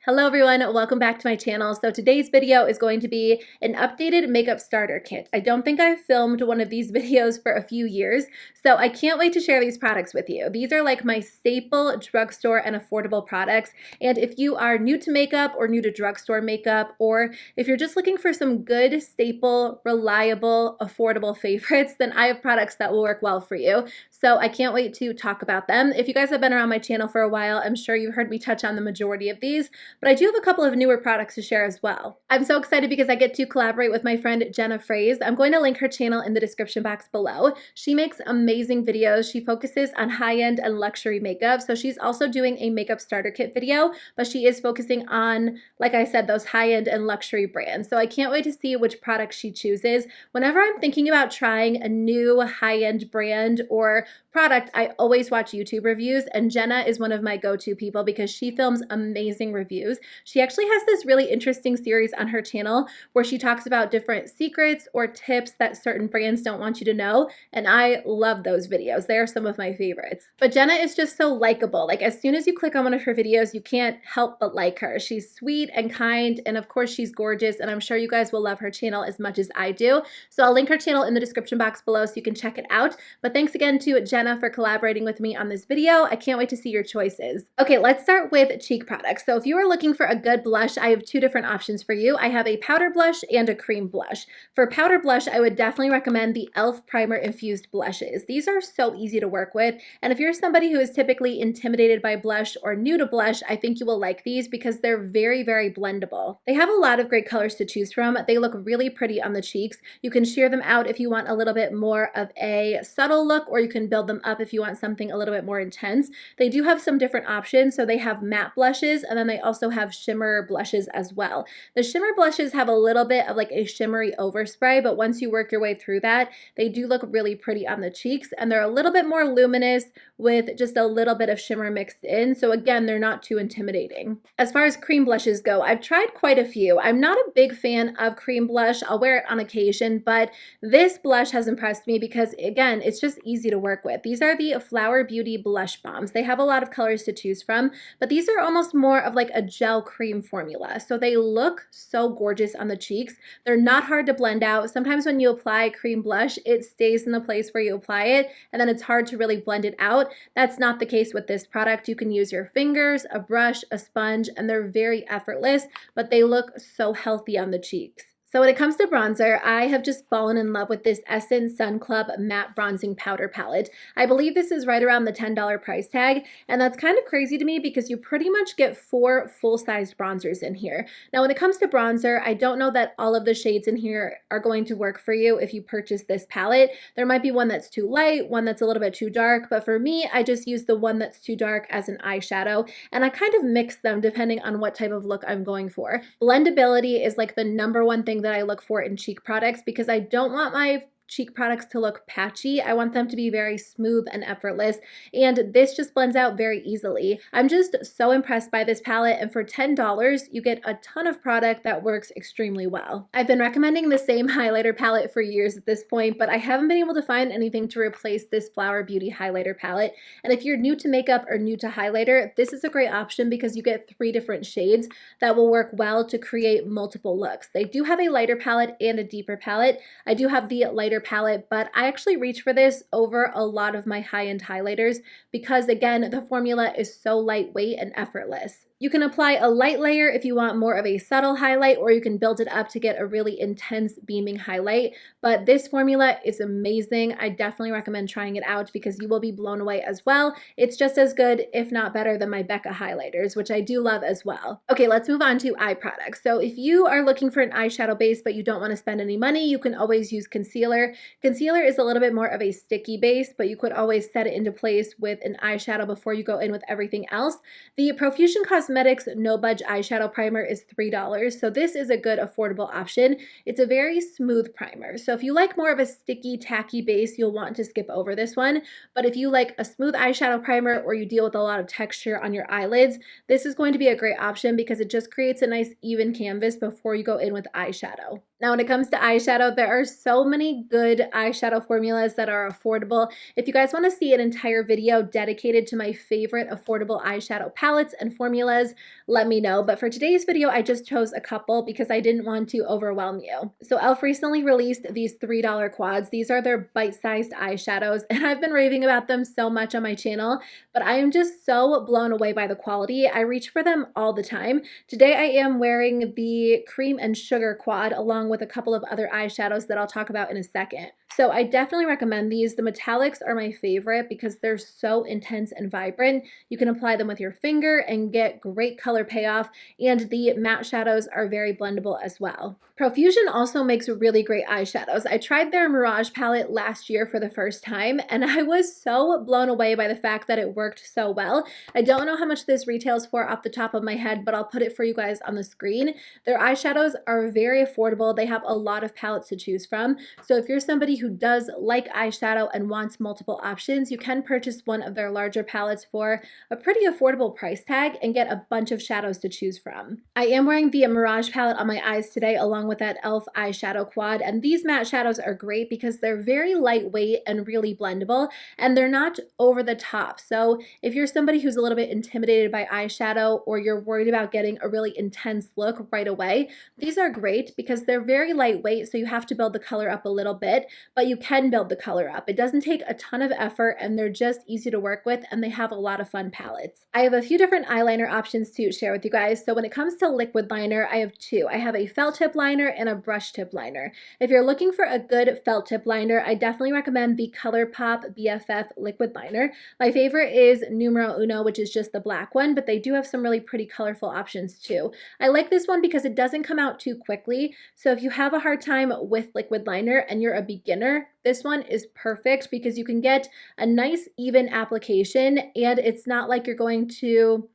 Hello everyone, welcome back to my channel. So today's video is going to be an updated makeup starter kit. I don't think I've filmed one of these videos for a few years, so I can't wait to share these products with you. These are like my staple drugstore and affordable products, and if you are new to makeup or new to drugstore makeup, or if you're just looking for some good, staple, reliable, affordable favorites, then I have products that will work well for you. So I can't wait to talk about them. If you guys have been around my channel for a while, I'm sure you've heard me touch on the majority of these, but I do have a couple of newer products to share as well. I'm so excited because I get to collaborate with my friend Jenna Fraze. I'm going to link her channel in the description box below. She makes amazing videos. She focuses on high-end and luxury makeup. So she's also doing a makeup starter kit video, but she is focusing on, like I said, those high-end and luxury brands. So I can't wait to see which product she chooses. Whenever I'm thinking about trying a new high-end brand or product, I always watch YouTube reviews, and Jenna is one of my go-to people because she films amazing reviews. She actually has this really interesting series on her channel where she talks about different secrets or tips that certain brands don't want you to know, and I love those videos. They are some of my favorites. But Jenna is just so likable. Like, as soon as you click on one of her videos, you can't help but like her. She's sweet and kind, and of course she's gorgeous, and I'm sure you guys will love her channel as much as I do. So I'll link her channel in the description box below so you can check it out. But thanks again to Jenna for collaborating with me on this video. I can't wait to see your choices. Okay, let's start with cheek products. So if you are looking for a good blush, I have two different options for you. I have a powder blush and a cream blush. For powder blush, I would definitely recommend the E.L.F. Primer-Infused Blushes. These are so easy to work with, and if you're somebody who is typically intimidated by blush or new to blush, I think you will like these because they're very, very blendable. They have a lot of great colors to choose from. They look really pretty on the cheeks. You can sheer them out if you want a little bit more of a subtle look, or you can build them up if you want something a little bit more intense. They do have some different options. So they have matte blushes, and then they also have shimmer blushes as well. The shimmer blushes have a little bit of like a shimmery overspray, but once you work your way through that, they do look really pretty on the cheeks, and they're a little bit more luminous with just a little bit of shimmer mixed in. So again, they're not too intimidating. As far as cream blushes go, I've tried quite a few. I'm not a big fan of cream blush. I'll wear it on occasion, but this blush has impressed me because, again, it's just easy to work with. These are the Flower Beauty Blush Bombs. They have a lot of colors to choose from, but these are almost more of like a gel cream formula. So they look so gorgeous on the cheeks. They're not hard to blend out. Sometimes when you apply cream blush, it stays in the place where you apply it, and then it's hard to really blend it out. That's not the case with this product. You can use your fingers, a brush, a sponge, and they're very effortless, but they look so healthy on the cheeks. So when it comes to bronzer, I have just fallen in love with this Essence Sun Club Matte Bronzing Powder Palette. I believe this is right around the $10 price tag, and that's kind of crazy to me because you pretty much get 4 full-sized bronzers in here. Now, when it comes to bronzer, I don't know that all of the shades in here are going to work for you if you purchase this palette. There might be one that's too light, one that's a little bit too dark, but for me, I just use the one that's too dark as an eyeshadow, and I kind of mix them depending on what type of look I'm going for. Blendability is like the #1 thing that I look for in cheek products because I don't want my cheek products to look patchy. I want them to be very smooth and effortless, and this just blends out very easily. I'm just so impressed by this palette, and for $10, you get a ton of product that works extremely well. I've been recommending the same highlighter palette for years at this point, but I haven't been able to find anything to replace this Flower Beauty highlighter palette, and if you're new to makeup or new to highlighter, this is a great option because you get 3 different shades that will work well to create multiple looks. They do have a lighter palette and a deeper palette. I do have the lighter palette, but I actually reach for this over a lot of my high-end highlighters because, again, the formula is so lightweight and effortless. You can apply a light layer if you want more of a subtle highlight, or you can build it up to get a really intense beaming highlight, but this formula is amazing. I definitely recommend trying it out because you will be blown away as well. It's just as good, if not better, than my Becca highlighters, which I do love as well. Okay, let's move on to eye products. So if you are looking for an eyeshadow base but you don't want to spend any money, you can always use concealer. Concealer is a little bit more of a sticky base, but you could always set it into place with an eyeshadow before you go in with everything else. The Profusion Cosmetics No Budge Eyeshadow Primer is $3, so this is a good affordable option. It's a very smooth primer, so if you like more of a sticky, tacky base, you'll want to skip over this one, but if you like a smooth eyeshadow primer or you deal with a lot of texture on your eyelids, this is going to be a great option because it just creates a nice even canvas before you go in with eyeshadow. Now, when it comes to eyeshadow, there are so many good eyeshadow formulas that are affordable. If you guys want to see an entire video dedicated to my favorite affordable eyeshadow palettes and formulas, let me know. But for today's video, I just chose a couple because I didn't want to overwhelm you. So e.l.f. recently released these $3 quads. These are their bite-sized eyeshadows, and I've been raving about them so much on my channel, but I am just so blown away by the quality. I reach for them all the time. Today, I am wearing the Cream and Sugar quad along with a couple of other eyeshadows that I'll talk about in a second. So I definitely recommend these. The metallics are my favorite because they're so intense and vibrant. You can apply them with your finger and get great color payoff, and the matte shadows are very blendable as well. Profusion also makes really great eyeshadows. I tried their Mirage palette last year for the first time, and I was so blown away by the fact that it worked so well. I don't know how much this retails for off the top of my head, but I'll put it for you guys on the screen. Their eyeshadows are very affordable. They have a lot of palettes to choose from. So if you're somebody who does like eyeshadow and wants multiple options, you can purchase one of their larger palettes for a pretty affordable price tag and get a bunch of shadows to choose from. I am wearing the Mirage palette on my eyes today along with that e.l.f. eyeshadow quad, and these matte shadows are great because they're very lightweight and really blendable, and they're not over the top. So if you're somebody who's a little bit intimidated by eyeshadow, or you're worried about getting a really intense look right away, these are great because they're very lightweight, so you have to build the color up a little bit, but you can build the color up. It doesn't take a ton of effort, and they're just easy to work with, and they have a lot of fun palettes. I have a few different eyeliner options to share with you guys. So when it comes to liquid liner, I have two. I have a felt tip liner and a brush tip liner. If you're looking for a good felt tip liner, I definitely recommend the ColourPop BFF liquid liner. My favorite is numero uno, which is just the black one, but they do have some really pretty colorful options too. I like this one because it doesn't come out too quickly. So if you have a hard time with liquid liner and you're a beginner, this one is perfect because you can get a nice even application, and it's not like you're going to,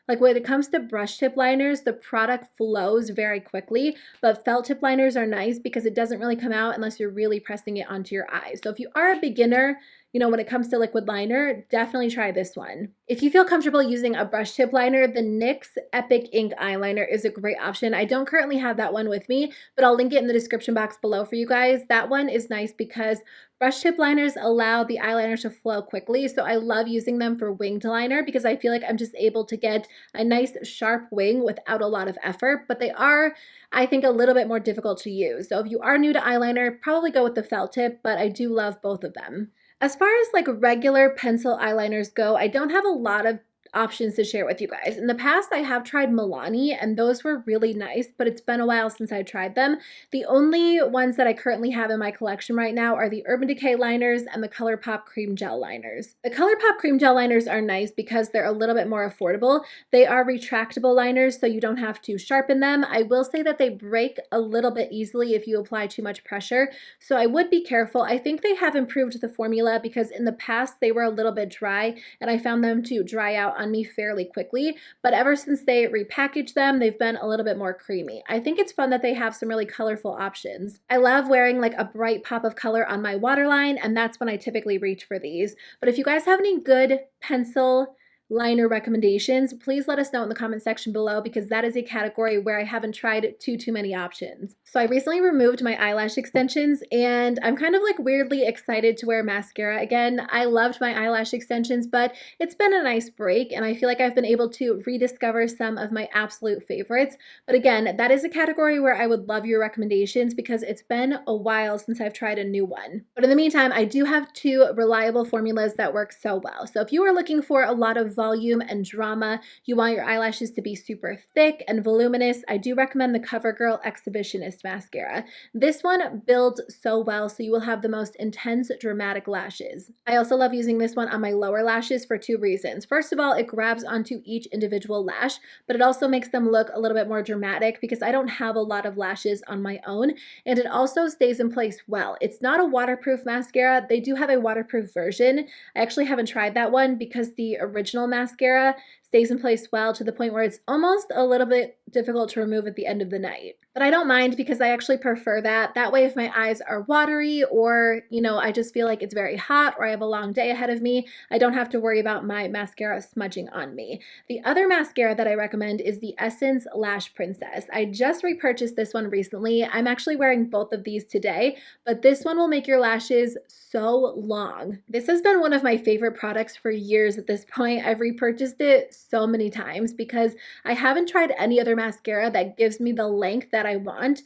like when it comes to brush tip liners, the product flows very quickly, but felt tip liners are nice because it doesn't really come out unless you're really pressing it onto your eyes. So if you are a beginner, when it comes to liquid liner, definitely try this one. If you feel comfortable using a brush tip liner, the NYX Epic Ink Eyeliner is a great option. I don't currently have that one with me, but I'll link it in the description box below for you guys. That one is nice because brush tip liners allow the eyeliner to flow quickly, so I love using them for winged liner because I feel like I'm just able to get a nice sharp wing without a lot of effort, but they are, I think, a little bit more difficult to use. So if you are new to eyeliner, probably go with the felt tip, but I do love both of them. As far as like regular pencil eyeliners go, I don't have a lot of options to share with you guys. In the past, I have tried MILANI, and those were really nice, but it's been a while since I tried them. The only ones that I currently have in my collection right now are the Urban Decay liners and the ColourPop Cream Gel liners. The ColourPop Cream Gel liners are nice because they're a little bit more affordable. They are retractable liners, so you don't have to sharpen them. I will say that they break a little bit easily if you apply too much pressure, so I would be careful. I think they have improved the formula because in the past they were a little bit dry, and I found them to dry out on me fairly quickly, but ever since they repackaged them, they've been a little bit more creamy. I think it's fun that they have some really colorful options. I love wearing like a bright pop of color on my waterline, and that's when I typically reach for these. But if you guys have any good pencil liner recommendations, please let us know in the comment section below because that is a category where I haven't tried too many options. So I recently removed my eyelash extensions, and I'm kind of like weirdly excited to wear mascara again. I loved my eyelash extensions, but it's been a nice break, and I feel like I've been able to rediscover some of my absolute favorites. But again, that is a category where I would love your recommendations because it's been a while since I've tried a new one. But in the meantime, I do have two reliable formulas that work so well. So if you are looking for a lot of volume and drama, you want your eyelashes to be super thick and voluminous, I do recommend the CoverGirl Exhibitionist mascara. This one builds so well, so you will have the most intense, dramatic lashes. I also love using this one on my lower lashes for two reasons. First of all, it grabs onto each individual lash, but it also makes them look a little bit more dramatic because I don't have a lot of lashes on my own, and it also stays in place well. It's not a waterproof mascara. They do have a waterproof version. I actually haven't tried that one because the original mascara stays in place well to the point where it's almost a little bit difficult to remove at the end of the night. But I don't mind because I actually prefer that. That way if my eyes are watery or, you know, I just feel like it's very hot or I have a long day ahead of me, I don't have to worry about my mascara smudging on me. The other mascara that I recommend is the Essence Lash Princess. I just repurchased this one recently. I'm actually wearing both of these today, but this one will make your lashes so long. This has been one of my favorite products for years at this point. I've repurchased it so many times because I haven't tried any other mascara that gives me the length that I want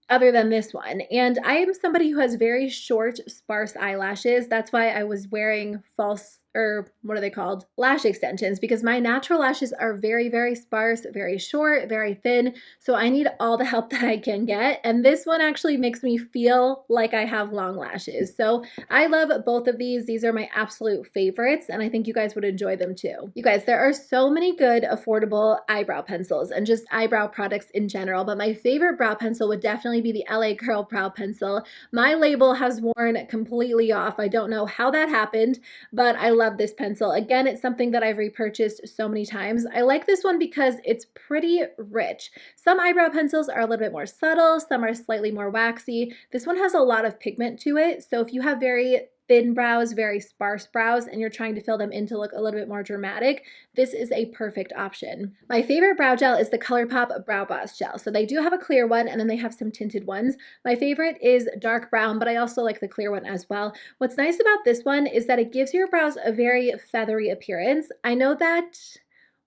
other than this one. And I am somebody who has very short, sparse eyelashes. That's why I was wearing false, or what are they called? Lash extensions, because my natural lashes are very, very sparse, very short, very thin. So I need all the help that I can get. And this one actually makes me feel like I have long lashes. So I love both of these. These are my absolute favorites, and I think you guys would enjoy them too. You guys, there are so many good, affordable eyebrow pencils and just eyebrow products in general, but my favorite brow pencil would definitely be the LA Curl Brow Pencil. My label has worn completely off. I don't know how that happened, but I love this pencil. Again, it's something that I've repurchased so many times. I like this one because it's pretty rich. Some eyebrow pencils are a little bit more subtle, some are slightly more waxy. This one has a lot of pigment to it, so if you have very thin brows, very sparse brows, and you're trying to fill them in to look a little bit more dramatic, this is a perfect option. My favorite brow gel is the ColourPop Brow Boss Gel. So they do have a clear one and then they have some tinted ones. My favorite is dark brown, but I also like the clear one as well. What's nice about this one is that it gives your brows a very feathery appearance. I know that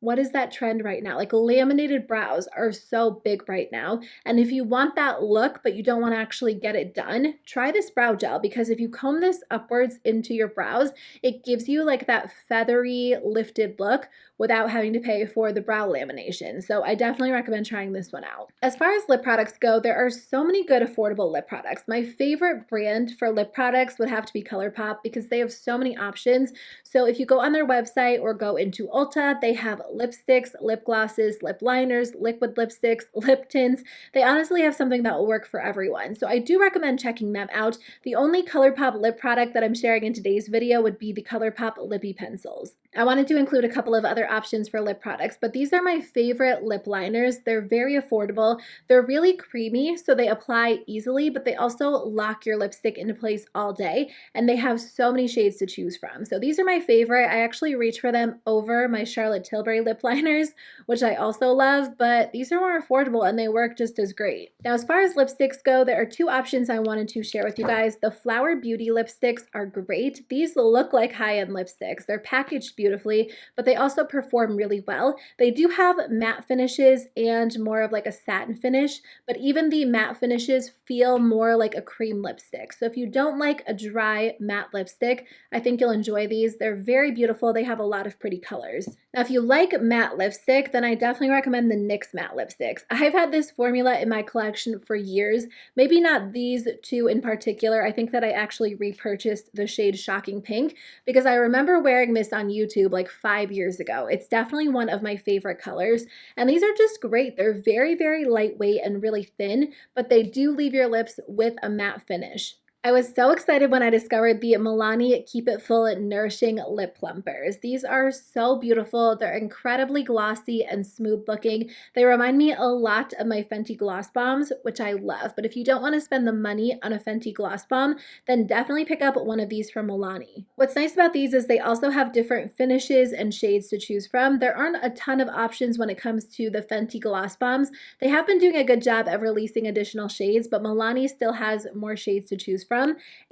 what is that trend right now? Like laminated brows are so big right now. And if you want that look, but you don't want to actually get it done, try this brow gel, because if you comb this upwards into your brows, it gives you like that feathery lifted look without having to pay for the brow lamination. So I definitely recommend trying this one out. As far as lip products go, there are so many good affordable lip products. My favorite brand for lip products would have to be ColourPop because they have so many options. So if you go on their website or go into Ulta, they have lipsticks, lip glosses, lip liners, liquid lipsticks, lip tints. They honestly have something that will work for everyone. So I do recommend checking them out. The only ColourPop lip product that I'm sharing in today's video would be the ColourPop Lippie Pencils. I wanted to include a couple of other options for lip products, but these are my favorite lip liners. They're very affordable. They're really creamy, so they apply easily, but they also lock your lipstick into place all day, and they have so many shades to choose from. So these are my favorite. I actually reach for them over my Charlotte Tilbury lip liners, which I also love, but these are more affordable and they work just as great. Now, as far as lipsticks go, there are two options I wanted to share with you guys. The Flower Beauty lipsticks are great. These look like high-end lipsticks. They're packaged beautifully, but they also perform really well. They do have matte finishes and more of like a satin finish, but even the matte finishes feel more like a cream lipstick. So if you don't like a dry matte lipstick, I think you'll enjoy these. They're very beautiful. They have a lot of pretty colors. Now, if you like matte lipstick, then I definitely recommend the NYX matte lipsticks. I've had this formula in my collection for years, maybe not these two in particular. I think that I actually repurchased the shade Shocking Pink because I remember wearing this on YouTube like 5 years ago. It's definitely one of my favorite colors, and these are just great. They're very, very lightweight and really thin, but they do leave your lips with a matte finish. I was so excited when I discovered the MILANI Keep It Full Nourishing Lip Plumpers. These are so beautiful. They're incredibly glossy and smooth looking. They remind me a lot of my Fenty Gloss Bombs, which I love. But if you don't want to spend the money on a Fenty Gloss Bomb, then definitely pick up one of these from MILANI. What's nice about these is they also have different finishes and shades to choose from. There aren't a ton of options when it comes to the Fenty Gloss Bombs. They have been doing a good job of releasing additional shades, but MILANI still has more shades to choose from.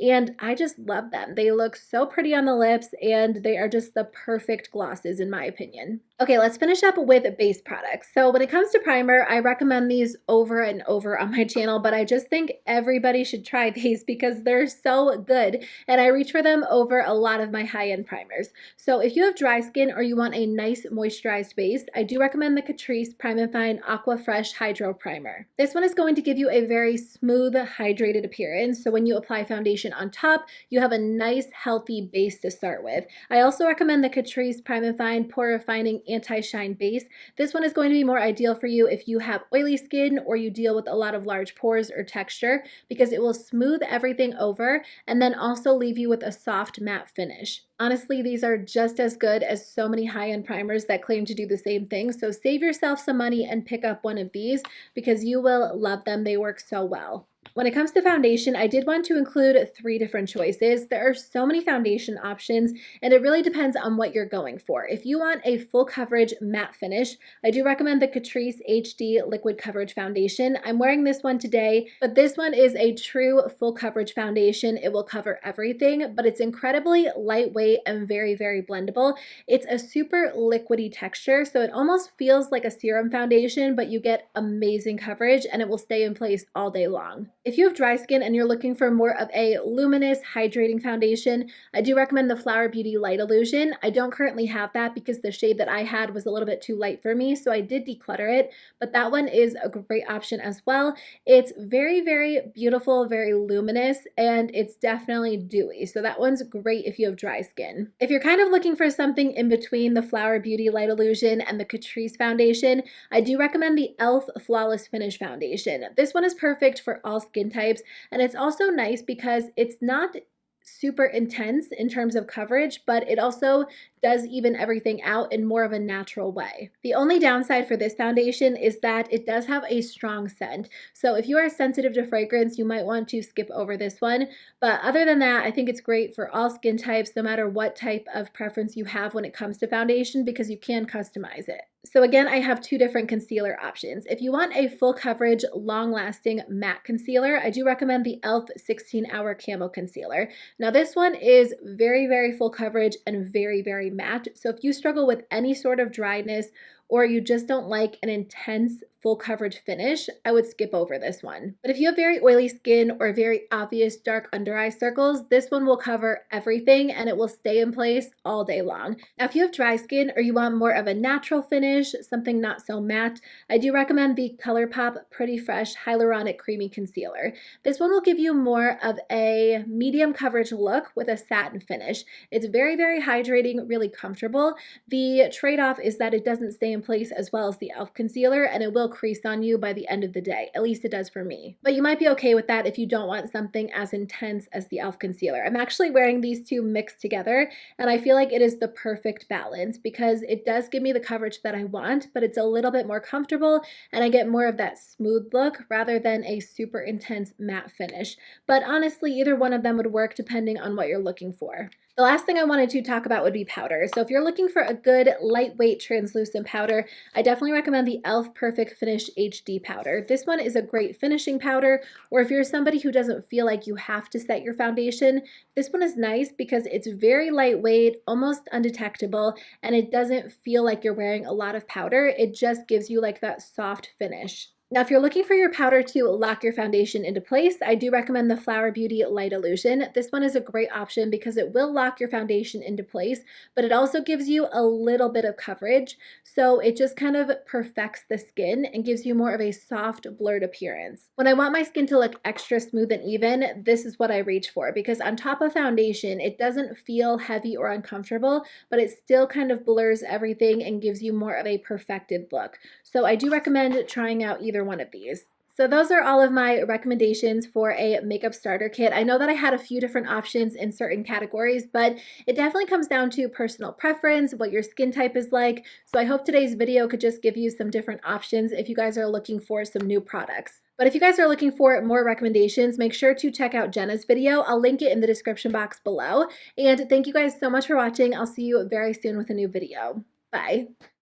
And I just love them. They look so pretty on the lips, and they are just the perfect glosses in my opinion. Okay, let's finish up with base products. So when it comes to primer, I recommend these over and over on my channel, but I just think everybody should try these because they're so good, and I reach for them over a lot of my high-end primers. So if you have dry skin or you want a nice moisturized base, I do recommend the CATRICE Prime&Fine Aqua Fresh Hydro Primer. This one is going to give you a very smooth, hydrated appearance, so when you apply foundation on top, you have a nice, healthy base to start with. I also recommend the CATRICE Prime&Fine Pore Refining Anti-Shine Base. This one is going to be more ideal for you if you have oily skin or you deal with a lot of large pores or texture, because it will smooth everything over and then also leave you with a soft matte finish. Honestly, these are just as good as so many high-end primers that claim to do the same thing, so save yourself some money and pick up one of these because you will love them. They work so well. When it comes to foundation, I did want to include 3 different choices. There are so many foundation options, and it really depends on what you're going for. If you want a full coverage matte finish, I do recommend the CATRICE HD Liquid Coverage Foundation. I'm wearing this one today, but this one is a true full coverage foundation. It will cover everything, but it's incredibly lightweight and very, very blendable. It's a super liquidy texture, so it almost feels like a serum foundation, but you get amazing coverage and it will stay in place all day long. If you have dry skin and you're looking for more of a luminous, hydrating foundation, I do recommend the Flower Beauty Light Illusion. I don't currently have that because the shade that I had was a little bit too light for me, so I did declutter it, but that one is a great option as well. It's very, very beautiful, very luminous, and it's definitely dewy, so that one's great if you have dry skin. If you're kind of looking for something in between the Flower Beauty Light Illusion and the CATRICE foundation, I do recommend the E.L.F. Flawless Finish Foundation. This one is perfect for all skin types, and it's also nice because it's not super intense in terms of coverage, but it also does even everything out in more of a natural way. The only downside for this foundation is that it does have a strong scent. So if you are sensitive to fragrance, you might want to skip over this one. But other than that, I think it's great for all skin types, no matter what type of preference you have when it comes to foundation, because you can customize it. So again, I have 2 different concealer options. If you want a full coverage, long-lasting matte concealer, I do recommend the E.L.F. 16-Hour Camo Concealer. Now this one is very, very full coverage and very, very matte. So if you struggle with any sort of dryness or you just don't like an intense full coverage finish, I would skip over this one. But if you have very oily skin or very obvious dark under eye circles, this one will cover everything and it will stay in place all day long. Now, if you have dry skin or you want more of a natural finish, something not so matte, I do recommend the ColourPop Pretty Fresh Hyaluronic Creamy Concealer. This one will give you more of a medium coverage look with a satin finish. It's very, very hydrating, really comfortable. The trade-off is that it doesn't stay in place as well as the E.L.F. concealer, and it will crease on you by the end of the day. At least it does for me. But you might be okay with that if you don't want something as intense as the E.L.F. concealer. I'm actually wearing these 2 mixed together, and I feel like it is the perfect balance because it does give me the coverage that I want, but it's a little bit more comfortable, and I get more of that smooth look rather than a super intense matte finish. But honestly, either one of them would work depending on what you're looking for. The last thing I wanted to talk about would be powder. So if you're looking for a good lightweight translucent powder, I definitely recommend the E.L.F. Perfect Finish HD powder. This one is a great finishing powder, or if you're somebody who doesn't feel like you have to set your foundation, this one is nice because it's very lightweight, almost undetectable, and it doesn't feel like you're wearing a lot of powder. It just gives you like that soft finish. Now, if you're looking for your powder to lock your foundation into place, I do recommend the Flower Beauty Light Illusion. This one is a great option because it will lock your foundation into place, but it also gives you a little bit of coverage. So it just kind of perfects the skin and gives you more of a soft, blurred appearance. When I want my skin to look extra smooth and even, this is what I reach for, because on top of foundation, it doesn't feel heavy or uncomfortable, but it still kind of blurs everything and gives you more of a perfected look. So I do recommend trying out either one of these. So those are all of my recommendations for a makeup starter kit. I know that I had a few different options in certain categories, but it definitely comes down to personal preference, what your skin type is like. So I hope today's video could just give you some different options if you guys are looking for some new products. But if you guys are looking for more recommendations, make sure to check out Jenna's video. I'll link it in the description box below. And thank you guys so much for watching. I'll see you very soon with a new video. Bye.